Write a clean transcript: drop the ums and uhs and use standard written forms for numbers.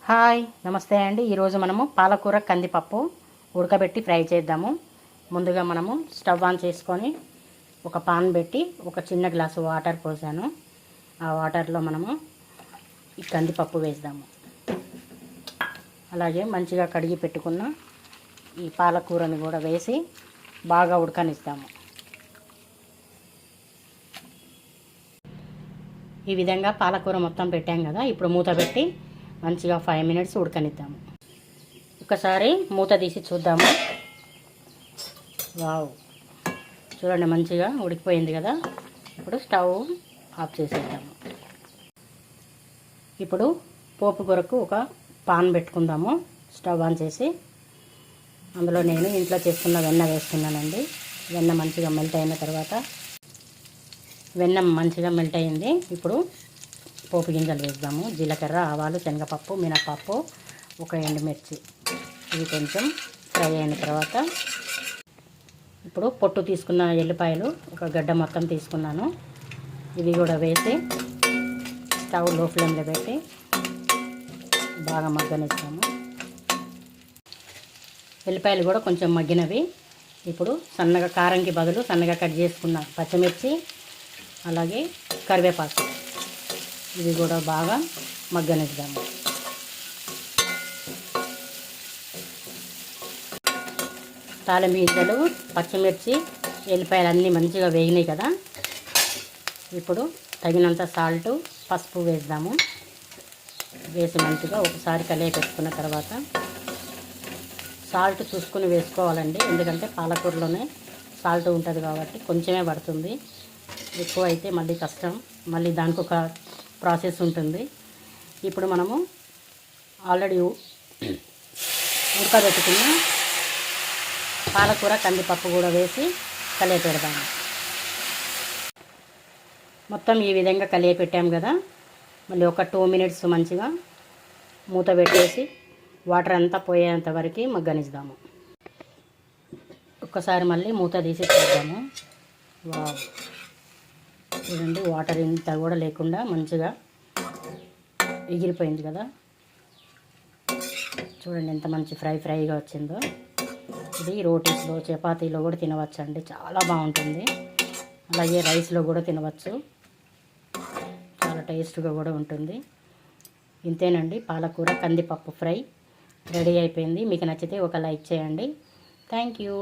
Hi నమస్తే అండి. ఈరోజు మనము పాలకూర కందిపప్పు ఉడకబెట్టి ఫ్రై చేద్దాము. ముందుగా మనము స్టవ్ ఆన్ చేసుకొని ఒక పాన్ పెట్టి ఒక చిన్న గ్లాసు వాటర్ పోసాను. ఆ వాటర్లో మనము ఈ కందిపప్పు వేద్దాము. అలాగే మంచిగా కడిగి పెట్టుకున్న ఈ పాలకూరని కూడా వేసి బాగా ఉడకనిస్తాము. ఈ విధంగా పాలకూర మొత్తం పెట్టాం కదా, ఇప్పుడు మూత పెట్టి మంచిగా 5 మినిట్స్ ఉడకనిద్దాము. ఒకసారి మూత తీసి చూద్దాము. వావ్, చూడండి మంచిగా ఉడికిపోయింది కదా. ఇప్పుడు స్టవ్ ఆఫ్ చేసేద్దాము. ఇప్పుడు పోపు కొరకు ఒక పాన్ పెట్టుకుందాము. స్టవ్ ఆన్ చేసి అందులో నేను ఇంట్లో చేసుకున్న వెన్న వేస్తున్నానండి. వెన్న మంచిగా మెల్ట్ అయిన తర్వాత వెన్న మంచిగా మెల్ట్ అయింది. ఇప్పుడు పోపు గింజలు వేద్దాము. జీలకర్ర, ఆవాలు, శనగపప్పు, మినపప్పు, ఒక ఎండుమిర్చి. ఇవి కొంచెం ఫ్రై అయిన తర్వాత ఇప్పుడు పొట్టు తీసుకున్న ఎల్లిపాయలు ఒక గడ్డ మొత్తం తీసుకున్నాను. ఇవి కూడా వేసి స్టవ్ లో ఫ్లేమ్లో పెట్టి బాగా మగ్గనిస్తాము. ఎల్లిపాయలు కూడా కొంచెం మగ్గినవి. ఇప్పుడు సన్నగా కారంకి బదులు సన్నగా కట్ చేసుకున్న పచ్చిమిర్చి, అలాగే కరివేపాకు, ఇవి కూడా బాగా మగ్గనిద్దాము. తాలింపు గింజలు, పచ్చిమిర్చి, ఎల్లిపాయలు అన్నీ మంచిగా వేగినాయి కదా. ఇప్పుడు తగినంత సాల్టు, పసుపు వేద్దాము. వేసి మంచిగా ఒకసారి కలిపి పెట్టుకున్న తర్వాత సాల్ట్ చూసుకుని వేసుకోవాలండి. ఎందుకంటే పాలకూరలోనే సాల్ట్ ఉంటుంది కాబట్టి కొంచెమే పడుతుంది. ఎక్కువ అయితే మళ్ళీ కష్టం, మళ్ళీ దానికి ఒక ప్రాసెస్ ఉంటుంది. ఇప్పుడు మనము ఆల్రెడీ ఉడకబెట్టుకున్న పాలకూర కందిపప్పు కూడా వేసి కలిపి పెడదాము. మొత్తం ఈ విధంగా కలిపి పెట్టాము కదా. మళ్ళీ ఒక 2 మినిట్స్ మంచిగా మూత పెట్టేసి వాటర్ అంతా పోయేంత వరకు మగ్గనిద్దాము. ఒక్కసారి మళ్ళీ మూత తీసి చూద్దాము. వావ్, చూడండి వాటర్ ఇంత కూడా లేకుండా మంచిగా ఎగిరిపోయింది కదా. చూడండి ఎంత మంచి ఫ్రైగా వచ్చిందో. ఇది రోటీస్లో, చపాతీలో కూడా తినవచ్చు అండి. చాలా బాగుంటుంది. అలాగే రైస్లో కూడా తినవచ్చు. చాలా టేస్ట్గా కూడా ఉంటుంది. ఇంతేనండి, పాలకూర కందిపప్పు ఫ్రై రెడీ అయిపోయింది. మీకు నచ్చితే ఒక లైక్ చేయండి. Thank you.